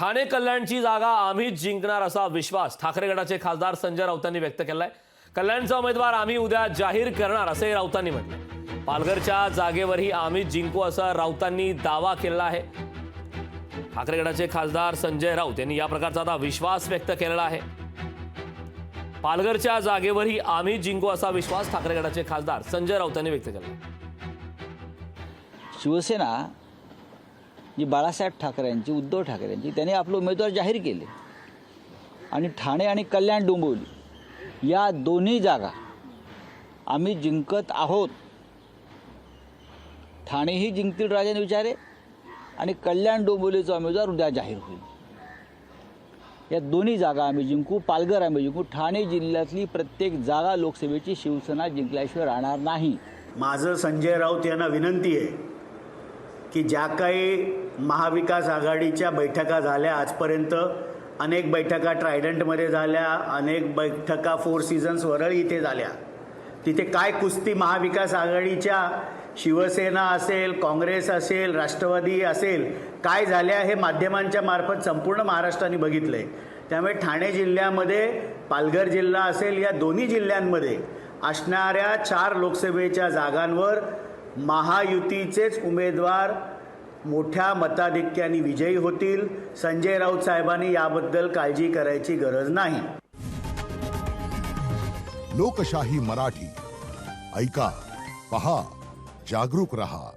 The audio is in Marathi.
ठाणे कल्याणची जागा आम्हीच जिंकणार असा विश्वास ठाकरे गटाचे खासदार संजय राऊतांनी व्यक्त केलाय। कल्याणचा उमेदवार आम्ही उद्या जाहीर करणार असे राऊतांनी म्हटले। पालघरच्या जागेवरही आम्हीच जिंकू असा राऊतांनी दावा केला आहे। ठाकरे गटाचे खासदार संजय राऊत यांनी या प्रकारचा आता विश्वास व्यक्त केलेला आहे। पालघरच्या जागेवरही आम्ही जिंकू असा विश्वास ठाकरे गटाचे खासदार संजय राऊत यांनी व्यक्त केला। शिवसेना जी बाळासाहेब ठाकरेंची, उद्धव ठाकरेंची, त्यांनी आपले उमेदवार जाहीर केले आणि ठाणे आणि कल्याण डोंबिवली या दोन्ही जागा आम्ही जिंकत आहोत। ठाणेही जिंकतील राजन विचारे आणि कल्याण डोंबिवलीचा उमेदवार उद्या जाहीर होईल। या दोन्ही जागा आम्ही जिंकू, पालघर आम्ही जिंकू। ठाणे जिल्ह्यातली प्रत्येक जागा लोकसभेची शिवसेना जिंकल्याशिवाय राहणार नाही। माझं संजय राऊत यांना विनंती आहे की ज्या काही महाविकास आघाडीच्या बैठका झाल्या आजपर्यंत, अनेक बैठका ट्रायडंटमध्ये झाल्या, अनेक बैठका फोर सीझन्स वरळी इथे झाल्या, तिथे काय कुस्ती महाविकास आघाडीच्या शिवसेना असेल, काँग्रेस असेल, राष्ट्रवादी असेल, काय झाल्या हे माध्यमांच्या मार्फत संपूर्ण महाराष्ट्राने बघितलं आहे। त्यामुळे ठाणे जिल्ह्यामध्ये, पालघर जिल्हा असेल, या दोन्ही जिल्ह्यांमध्ये असणाऱ्या 4 लोकसभेच्या जागांवर महायुतीचेच उमेदवार मोठ्या मताधिक्याने विजयी होतील। संजय राऊत साहेबांनी याबद्दल काळजी करायची गरज नाही। लोकशाही मराठी ऐका, पहा, जागरूक रहा।